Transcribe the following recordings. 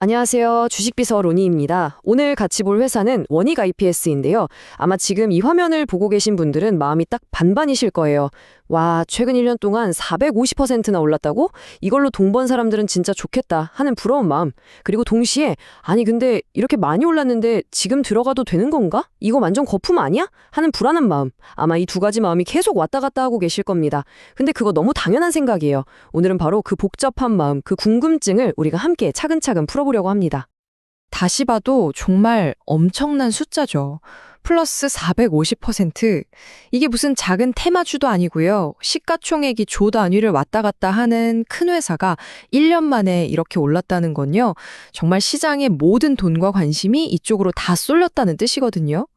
안녕하세요. 주식비서 로니입니다. 오늘 같이 볼 회사는 원익 IPS인데요. 아마 지금 이 화면을 보고 계신 분들은 마음이 딱 반반이실 거예요. 와, 최근 1년 동안 450%나 올랐다고? 이걸로 돈 번 사람들은 진짜 좋겠다 하는 부러운 마음. 그리고 동시에 아니 근데 이렇게 많이 올랐는데 지금 들어가도 되는 건가? 이거 완전 거품 아니야? 하는 불안한 마음. 아마 이 두 가지 마음이 계속 왔다 갔다 하고 계실 겁니다. 근데 그거 너무 당연한 생각이에요. 오늘은 바로 그 복잡한 마음, 그 궁금증을 우리가 함께 차근차근 풀어보려고 합니다. 다시 봐도 정말 엄청난 숫자죠. 플러스 450%. 이게 무슨 작은 테마주도 아니고요. 시가총액이 조 단위를 왔다 갔다 하는 큰 회사가 1년 만에 이렇게 올랐다는 건요. 정말 시장의 모든 돈과 관심이 이쪽으로 다 쏠렸다는 뜻이거든요.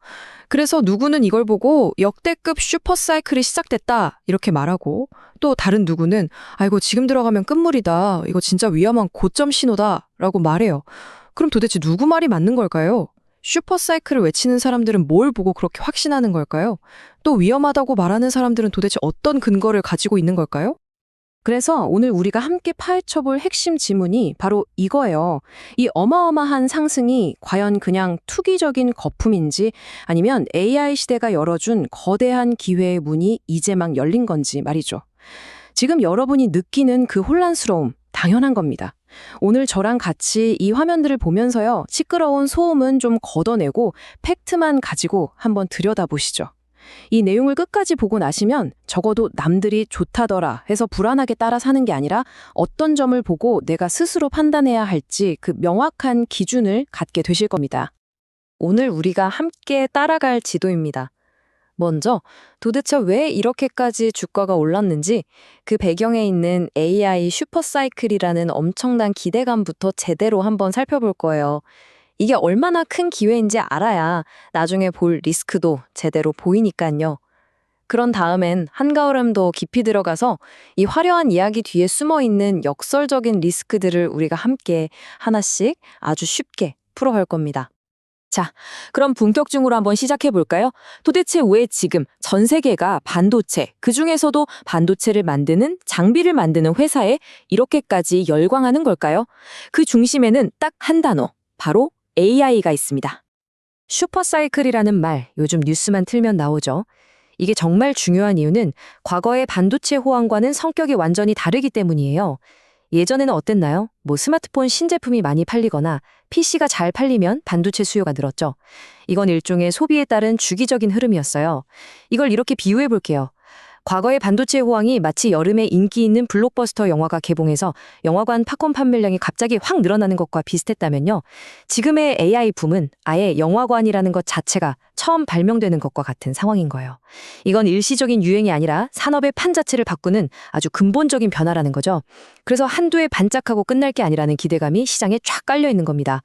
그래서 누구는 이걸 보고 역대급 슈퍼사이클이 시작됐다 이렇게 말하고, 또 다른 누구는 아이고 지금 들어가면 끝물이다, 이거 진짜 위험한 고점 신호다 라고 말해요. 그럼 도대체 누구 말이 맞는 걸까요? 슈퍼사이클을 외치는 사람들은 뭘 보고 그렇게 확신하는 걸까요? 또 위험하다고 말하는 사람들은 도대체 어떤 근거를 가지고 있는 걸까요? 그래서 오늘 우리가 함께 파헤쳐볼 핵심 지문이 바로 이거예요. 이 어마어마한 상승이 과연 그냥 투기적인 거품인지 아니면 AI 시대가 열어준 거대한 기회의 문이 이제 막 열린 건지 말이죠. 지금 여러분이 느끼는 그 혼란스러움, 당연한 겁니다. 오늘 저랑 같이 이 화면들을 보면서요, 시끄러운 소음은 좀 걷어내고 팩트만 가지고 한번 들여다보시죠. 이 내용을 끝까지 보고 나시면 적어도 남들이 좋다더라 해서 불안하게 따라 사는 게 아니라 어떤 점을 보고 내가 스스로 판단해야 할지 그 명확한 기준을 갖게 되실 겁니다. 오늘 우리가 함께 따라갈 지도입니다. 먼저 도대체 왜 이렇게까지 주가가 올랐는지 그 배경에 있는 AI 슈퍼사이클이라는 엄청난 기대감부터 제대로 한번 살펴볼 거예요. 이게 얼마나 큰 기회인지 알아야 나중에 볼 리스크도 제대로 보이니까요. 그런 다음엔 한가울음 더 깊이 들어가서 이 화려한 이야기 뒤에 숨어있는 역설적인 리스크들을 우리가 함께 하나씩 아주 쉽게 풀어갈 겁니다. 자, 그럼 본격적으로 한번 시작해 볼까요? 도대체 왜 지금 전 세계가 반도체, 그중에서도 반도체를 만드는 장비를 만드는 회사에 이렇게까지 열광하는 걸까요? 그 중심에는 딱 한 단어, 바로 AI가 있습니다. 슈퍼사이클이라는 말, 요즘 뉴스만 틀면 나오죠. 이게 정말 중요한 이유는 과거의 반도체 호황과는 성격이 완전히 다르기 때문이에요. 예전에는 어땠나요? 스마트폰 신제품이 많이 팔리거나 PC가 잘 팔리면 반도체 수요가 늘었죠. 이건 일종의 소비에 따른 주기적인 흐름이었어요. 이걸 이렇게 비유해 볼게요. 과거의 반도체 호황이 마치 여름에 인기 있는 블록버스터 영화가 개봉해서 영화관 팝콘 판매량이 갑자기 확 늘어나는 것과 비슷했다면요. 지금의 AI 붐은 아예 영화관이라는 것 자체가 처음 발명되는 것과 같은 상황인 거예요. 이건 일시적인 유행이 아니라 산업의 판 자체를 바꾸는 아주 근본적인 변화라는 거죠. 그래서 한두 해 반짝하고 끝날 게 아니라는 기대감이 시장에 쫙 깔려 있는 겁니다.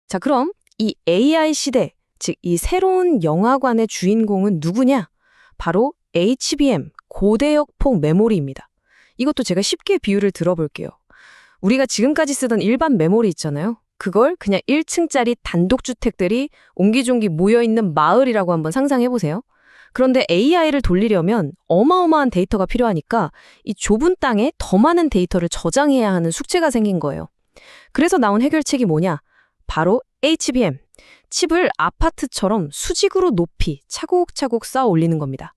자, 그럼 이 AI 시대, 즉 이 새로운 영화관의 주인공은 누구냐? 바로 HBM, 고대역폭 메모리입니다. 이것도 제가 쉽게 비유를 들어볼게요. 우리가 지금까지 쓰던 일반 메모리 있잖아요. 그걸 그냥 1층짜리 단독주택들이 옹기종기 모여있는 마을이라고 한번 상상해보세요. 그런데 AI를 돌리려면 어마어마한 데이터가 필요하니까 이 좁은 땅에 더 많은 데이터를 저장해야 하는 숙제가 생긴 거예요. 그래서 나온 해결책이 뭐냐? 바로 HBM, 칩을 아파트처럼 수직으로 높이 차곡차곡 쌓아 올리는 겁니다.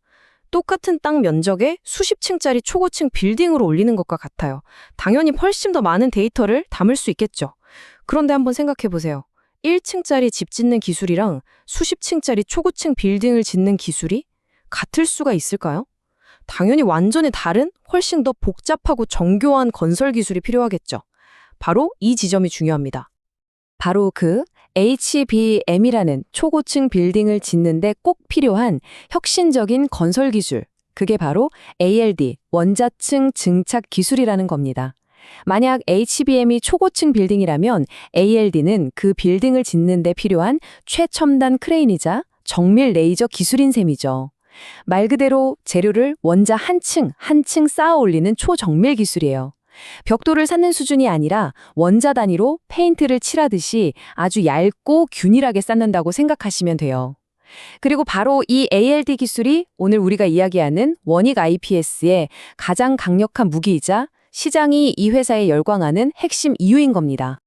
똑같은 땅 면적에 수십 층짜리 초고층 빌딩으로 올리는 것과 같아요. 당연히 훨씬 더 많은 데이터를 담을 수 있겠죠. 그런데 한번 생각해 보세요. 1층짜리 집 짓는 기술이랑 수십 층짜리 초고층 빌딩을 짓는 기술이 같을 수가 있을까요? 당연히 완전히 다른, 훨씬 더 복잡하고 정교한 건설 기술이 필요하겠죠. 바로 이 지점이 중요합니다. 바로 그 HBM이라는 초고층 빌딩을 짓는데 꼭 필요한 혁신적인 건설 기술, 그게 바로 ALD, 원자층 증착 기술이라는 겁니다. 만약 HBM이 초고층 빌딩이라면 ALD는 그 빌딩을 짓는 데 필요한 최첨단 크레인이자 정밀 레이저 기술인 셈이죠. 말 그대로 재료를 원자 한 층 쌓아 올리는 초정밀 기술이에요. 벽돌을 쌓는 수준이 아니라 원자 단위로 페인트를 칠하듯이 아주 얇고 균일하게 쌓는다고 생각하시면 돼요. 그리고 바로 이 ALD 기술이 오늘 우리가 이야기하는 원익 IPS의 가장 강력한 무기이자 시장이 이 회사에 열광하는 핵심 이유인 겁니다.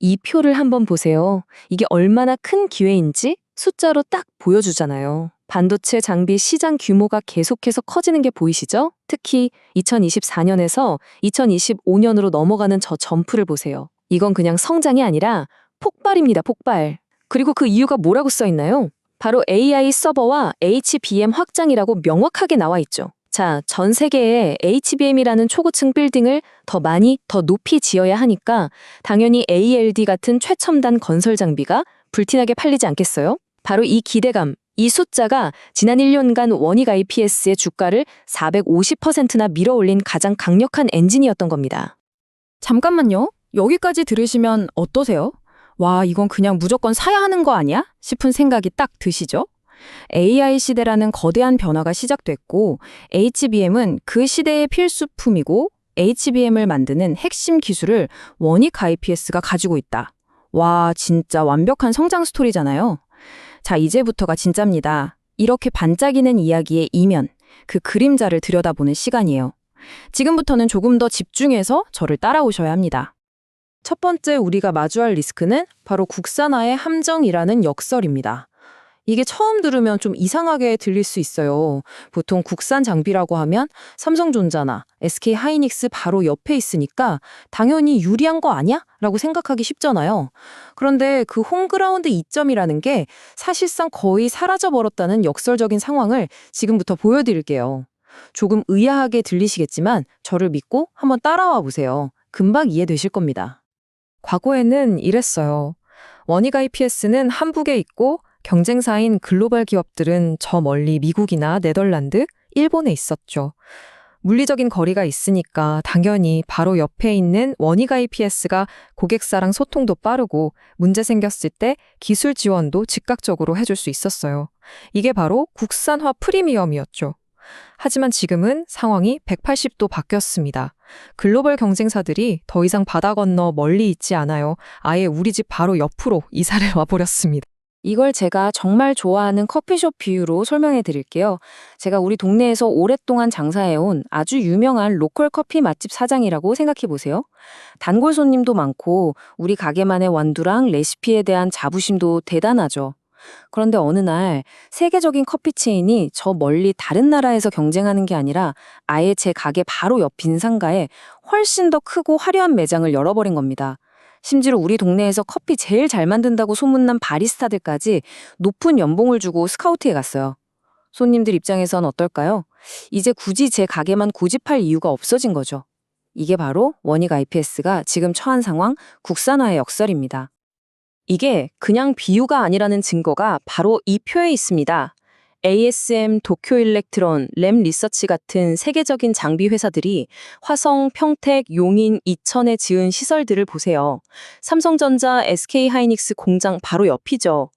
이 표를 한번 보세요. 이게 얼마나 큰 기회인지 숫자로 딱 보여주잖아요. 반도체 장비 시장 규모가 계속해서 커지는 게 보이시죠? 특히 2024년에서 2025년으로 넘어가는 저 점프를 보세요. 이건 그냥 성장이 아니라 폭발입니다, 폭발. 그리고 그 이유가 뭐라고 써 있나요? 바로 AI 서버와 HBM 확장이라고 명확하게 나와 있죠. 자, 전 세계에 HBM이라는 초고층 빌딩을 더 많이, 더 높이 지어야 하니까 당연히 ALD 같은 최첨단 건설 장비가 불티나게 팔리지 않겠어요? 바로 이 기대감, 이 숫자가 지난 1년간 원익 IPS의 주가를 450%나 밀어올린 가장 강력한 엔진이었던 겁니다. 잠깐만요. 여기까지 들으시면 어떠세요? 와, 이건 그냥 무조건 사야 하는 거 아니야? 싶은 생각이 딱 드시죠? AI 시대라는 거대한 변화가 시작됐고 HBM은 그 시대의 필수품이고 HBM을 만드는 핵심 기술을 원익 IPS가 가지고 있다. 와, 진짜 완벽한 성장 스토리잖아요. 자, 이제부터가 진짜입니다. 이렇게 반짝이는 이야기의 이면, 그 그림자를 들여다보는 시간이에요. 지금부터는 조금 더 집중해서 저를 따라오셔야 합니다. 첫 번째 우리가 마주할 리스크는 바로 국산화의 함정이라는 역설입니다. 이게 처음 들으면 좀 이상하게 들릴 수 있어요. 보통 국산 장비라고 하면 삼성전자나 SK 하이닉스 바로 옆에 있으니까 당연히 유리한 거 아니야? 라고 생각하기 쉽잖아요. 그런데 그 홈그라운드 이점이라는 게 사실상 거의 사라져버렸다는 역설적인 상황을 지금부터 보여드릴게요. 조금 의아하게 들리시겠지만 저를 믿고 한번 따라와 보세요. 금방 이해되실 겁니다. 과거에는 이랬어요. 원익 IPS는 한국에 있고 경쟁사인 글로벌 기업들은 저 멀리 미국이나 네덜란드, 일본에 있었죠. 물리적인 거리가 있으니까 당연히 바로 옆에 있는 원익 IPS가 고객사랑 소통도 빠르고 문제 생겼을 때 기술 지원도 즉각적으로 해줄 수 있었어요. 이게 바로 국산화 프리미엄이었죠. 하지만 지금은 상황이 180도 바뀌었습니다. 글로벌 경쟁사들이 더 이상 바다 건너 멀리 있지 않아요. 아예 우리 집 바로 옆으로 이사를 와버렸습니다. 이걸 제가 정말 좋아하는 커피숍 비유로 설명해 드릴게요. 제가 우리 동네에서 오랫동안 장사해온 아주 유명한 로컬 커피 맛집 사장이라고 생각해 보세요. 단골 손님도 많고 우리 가게만의 완두랑 레시피에 대한 자부심도 대단하죠. 그런데 어느 날 세계적인 커피 체인이 저 멀리 다른 나라에서 경쟁하는 게 아니라 아예 제 가게 바로 옆 상가에 훨씬 더 크고 화려한 매장을 열어버린 겁니다. 심지어 우리 동네에서 커피 제일 잘 만든다고 소문난 바리스타들까지 높은 연봉을 주고 스카우트해 갔어요. 손님들 입장에선 어떨까요? 이제 굳이 제 가게만 고집할 이유가 없어진 거죠. 이게 바로 원익 IPS가 지금 처한 상황, 국산화의 역설입니다. 이게 그냥 비유가 아니라는 증거가 바로 이 표에 있습니다. ASM, 도쿄일렉트론, 램리서치 같은 세계적인 장비 회사들이 화성, 평택, 용인, 이천에 지은 시설들을 보세요. 삼성전자, SK하이닉스 공장 바로 옆이죠.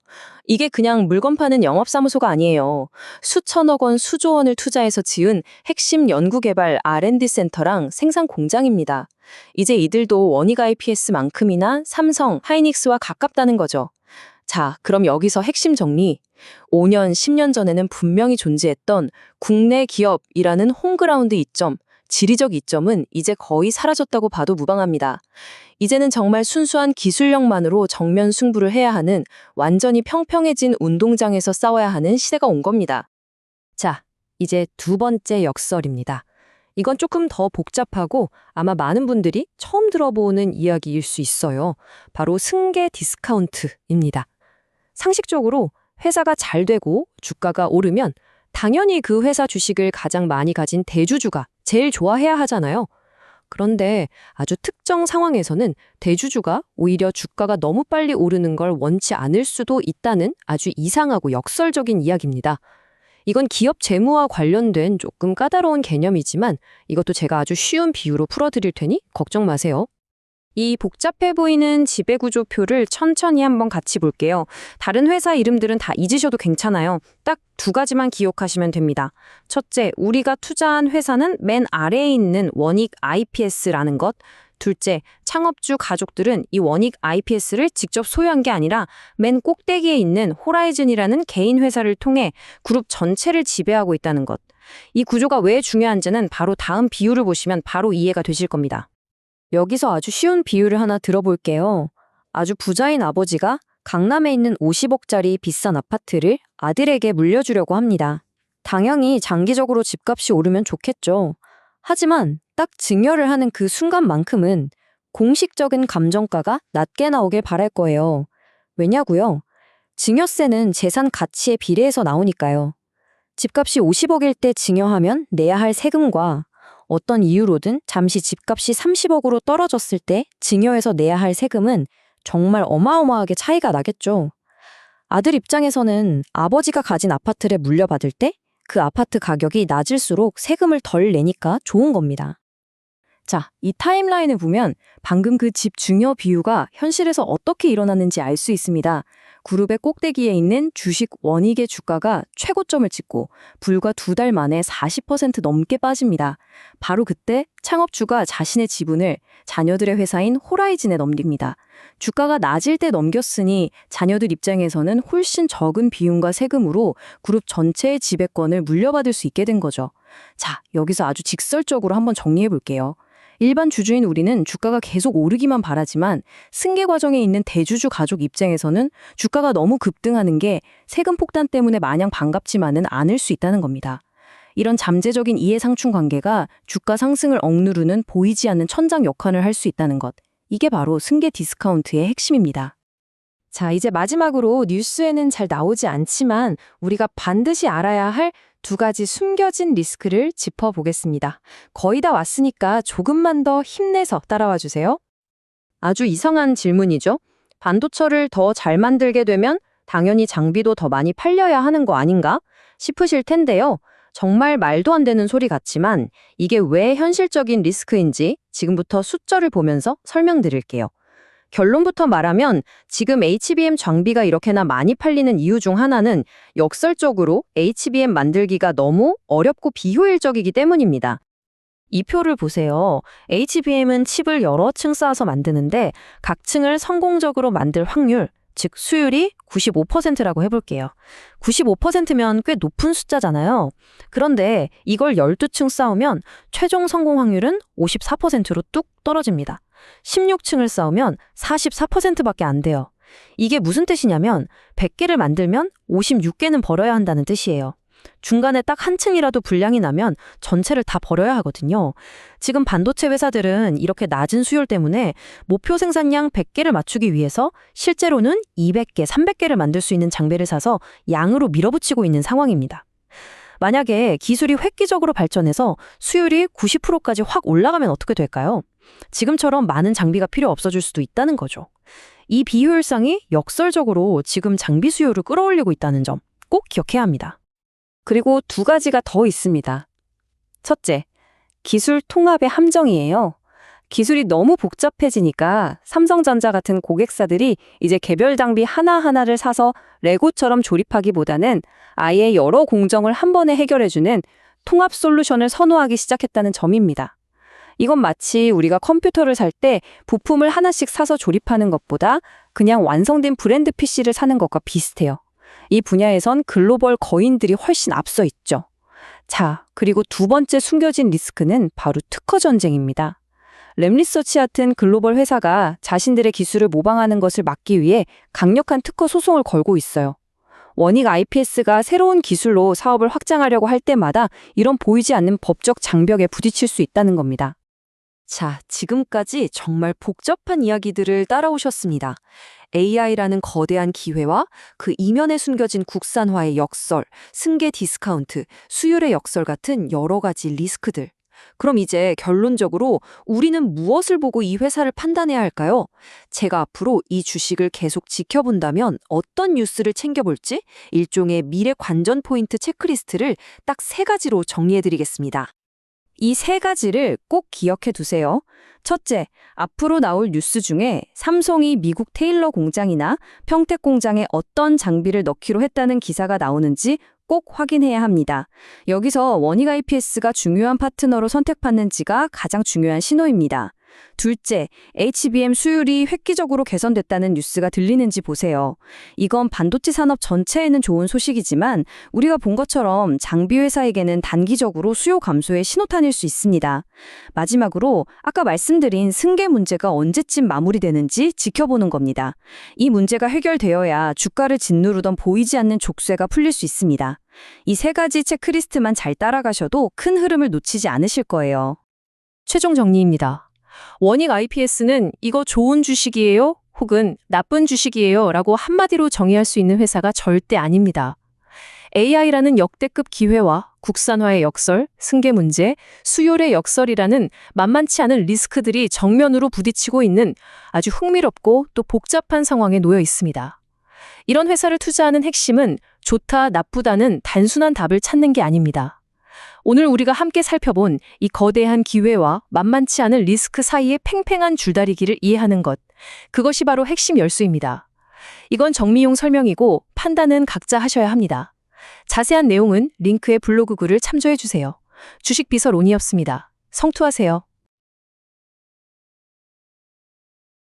이게 그냥 물건 파는 영업사무소가 아니에요. 수천억 원, 수조 원을 투자해서 지은 핵심 연구개발 R&D 센터랑 생산 공장입니다. 이제 이들도 원익 IPS만큼이나 삼성, 하이닉스와 가깝다는 거죠. 자, 그럼 여기서 핵심 정리. 5년, 10년 전에는 분명히 존재했던 국내 기업이라는 홈그라운드 이점, 지리적 이점은 이제 거의 사라졌다고 봐도 무방합니다. 이제는 정말 순수한 기술력만으로 정면 승부를 해야 하는 완전히 평평해진 운동장에서 싸워야 하는 시대가 온 겁니다. 자, 이제 두 번째 역설입니다. 이건 조금 더 복잡하고 아마 많은 분들이 처음 들어보는 이야기일 수 있어요. 바로 승계 디스카운트입니다. 상식적으로 회사가 잘 되고 주가가 오르면 당연히 그 회사 주식을 가장 많이 가진 대주주가 제일 좋아해야 하잖아요. 그런데 아주 특정 상황에서는 대주주가 오히려 주가가 너무 빨리 오르는 걸 원치 않을 수도 있다는 아주 이상하고 역설적인 이야기입니다. 이건 기업 재무와 관련된 조금 까다로운 개념이지만 이것도 제가 아주 쉬운 비유로 풀어드릴 테니 걱정 마세요. 이 복잡해 보이는 지배구조표를 천천히 한번 같이 볼게요. 다른 회사 이름들은 다 잊으셔도 괜찮아요. 딱 두 가지만 기억하시면 됩니다. 첫째, 우리가 투자한 회사는 맨 아래에 있는 원익 IPS라는 것. 둘째, 창업주 가족들은 이 원익 IPS를 직접 소유한 게 아니라 맨 꼭대기에 있는 호라이즌이라는 개인 회사를 통해 그룹 전체를 지배하고 있다는 것. 이 구조가 왜 중요한지는 바로 다음 비유를 보시면 바로 이해가 되실 겁니다. 여기서 아주 쉬운 비유를 하나 들어볼게요. 아주 부자인 아버지가 강남에 있는 50억짜리 비싼 아파트를 아들에게 물려주려고 합니다. 당연히 장기적으로 집값이 오르면 좋겠죠. 하지만 딱 증여를 하는 그 순간만큼은 공식적인 감정가가 낮게 나오길 바랄 거예요. 왜냐고요? 증여세는 재산 가치에 비례해서 나오니까요. 집값이 50억일 때 증여하면 내야 할 세금과 어떤 이유로든 잠시 집값이 30억으로 떨어졌을 때 증여해서 내야 할 세금은 정말 어마어마하게 차이가 나겠죠. 아들 입장에서는 아버지가 가진 아파트를 물려받을 때 그 아파트 가격이 낮을수록 세금을 덜 내니까 좋은 겁니다. 자, 이 타임라인을 보면 방금 그 집 증여 비유가 현실에서 어떻게 일어났는지 알 수 있습니다. 그룹의 꼭대기에 있는 주식 원익의 주가가 최고점을 찍고 불과 2달 만에 40% 넘게 빠집니다. 바로 그때 창업주가 자신의 지분을 자녀들의 회사인 호라이즌에 넘깁니다. 주가가 낮을 때 넘겼으니 자녀들 입장에서는 훨씬 적은 비용과 세금으로 그룹 전체의 지배권을 물려받을 수 있게 된 거죠. 자, 여기서 아주 직설적으로 한번 정리해 볼게요. 일반 주주인 우리는 주가가 계속 오르기만 바라지만 승계 과정에 있는 대주주 가족 입장에서는 주가가 너무 급등하는 게 세금 폭탄 때문에 마냥 반갑지만은 않을 수 있다는 겁니다. 이런 잠재적인 이해상충 관계가 주가 상승을 억누르는 보이지 않는 천장 역할을 할 수 있다는 것. 이게 바로 승계 디스카운트의 핵심입니다. 자, 이제 마지막으로 뉴스에는 잘 나오지 않지만 우리가 반드시 알아야 할 2가지 숨겨진 리스크를 짚어보겠습니다. 거의 다 왔으니까 조금만 더 힘내서 따라와 주세요. 아주 이상한 질문이죠. 반도체를 더 잘 만들게 되면 당연히 장비도 더 많이 팔려야 하는 거 아닌가 싶으실 텐데요. 정말 말도 안 되는 소리 같지만 이게 왜 현실적인 리스크인지 지금부터 숫자를 보면서 설명드릴게요. 결론부터 말하면 지금 HBM 장비가 이렇게나 많이 팔리는 이유 중 하나는 역설적으로 HBM 만들기가 너무 어렵고 비효율적이기 때문입니다. 이 표를 보세요. HBM은 칩을 여러 층 쌓아서 만드는데 각 층을 성공적으로 만들 확률, 즉 수율이 95%라고 해볼게요. 95%면 꽤 높은 숫자잖아요. 그런데 이걸 12층 쌓으면 최종 성공 확률은 54%로 뚝 떨어집니다. 16층을 쌓으면 44%밖에 안 돼요. 이게 무슨 뜻이냐면 100개를 만들면 56개는 버려야 한다는 뜻이에요. 중간에 딱 한 층이라도 불량이 나면 전체를 다 버려야 하거든요. 지금 반도체 회사들은 이렇게 낮은 수율 때문에 목표 생산량 100개를 맞추기 위해서 실제로는 200개, 300개를 만들 수 있는 장비를 사서 양으로 밀어붙이고 있는 상황입니다. 만약에 기술이 획기적으로 발전해서 수율이 90%까지 확 올라가면 어떻게 될까요? 지금처럼 많은 장비가 필요 없어질 수도 있다는 거죠. 이 비효율성이 역설적으로 지금 장비 수요를 끌어올리고 있다는 점 꼭 기억해야 합니다. 그리고 2가지가 더 있습니다. 첫째, 기술 통합의 함정이에요. 기술이 너무 복잡해지니까 삼성전자 같은 고객사들이 이제 개별 장비 하나하나를 사서 레고처럼 조립하기보다는 아예 여러 공정을 한 번에 해결해주는 통합 솔루션을 선호하기 시작했다는 점입니다. 이건 마치 우리가 컴퓨터를 살 때 부품을 하나씩 사서 조립하는 것보다 그냥 완성된 브랜드 PC를 사는 것과 비슷해요. 이 분야에선 글로벌 거인들이 훨씬 앞서 있죠. 자, 그리고 2번째 숨겨진 리스크는 바로 특허 전쟁입니다. 램리서치 같은 글로벌 회사가 자신들의 기술을 모방하는 것을 막기 위해 강력한 특허 소송을 걸고 있어요. 원익 IPS가 새로운 기술로 사업을 확장하려고 할 때마다 이런 보이지 않는 법적 장벽에 부딪힐 수 있다는 겁니다. 자, 지금까지 정말 복잡한 이야기들을 따라오셨습니다. AI라는 거대한 기회와 그 이면에 숨겨진 국산화의 역설, 승계 디스카운트, 수율의 역설 같은 여러 가지 리스크들. 그럼 이제 결론적으로 우리는 무엇을 보고 이 회사를 판단해야 할까요? 제가 앞으로 이 주식을 계속 지켜본다면 어떤 뉴스를 챙겨볼지 일종의 미래 관전 포인트 체크리스트를 딱 3가지로 정리해드리겠습니다. 이 3가지를 꼭 기억해 두세요. 첫째, 앞으로 나올 뉴스 중에 삼성이 미국 테일러 공장이나 평택 공장에 어떤 장비를 넣기로 했다는 기사가 나오는지 꼭 확인해야 합니다. 여기서 원익 IPS가 중요한 파트너로 선택받는지가 가장 중요한 신호입니다. 둘째, HBM 수율이 획기적으로 개선됐다는 뉴스가 들리는지 보세요. 이건 반도체 산업 전체에는 좋은 소식이지만 우리가 본 것처럼 장비 회사에게는 단기적으로 수요 감소의 신호탄일 수 있습니다. 마지막으로 아까 말씀드린 승계 문제가 언제쯤 마무리되는지 지켜보는 겁니다. 이 문제가 해결되어야 주가를 짓누르던 보이지 않는 족쇄가 풀릴 수 있습니다. 이 세 가지 체크리스트만 잘 따라가셔도 큰 흐름을 놓치지 않으실 거예요. 최종 정리입니다. 원익 IPS는 이거 좋은 주식이에요? 혹은 나쁜 주식이에요? 라고 한마디로 정의할 수 있는 회사가 절대 아닙니다. AI라는 역대급 기회와 국산화의 역설, 승계 문제, 수요의 역설이라는 만만치 않은 리스크들이 정면으로 부딪히고 있는 아주 흥미롭고 또 복잡한 상황에 놓여 있습니다. 이런 회사를 투자하는 핵심은 좋다, 나쁘다는 단순한 답을 찾는 게 아닙니다. 오늘 우리가 함께 살펴본 이 거대한 기회와 만만치 않은 리스크 사이의 팽팽한 줄다리기를 이해하는 것, 그것이 바로 핵심 열쇠입니다. 이건 정미용 설명이고 판단은 각자 하셔야 합니다. 자세한 내용은 링크의 블로그 글을 참조해 주세요. 주식 비서론이었습니다. 성투하세요.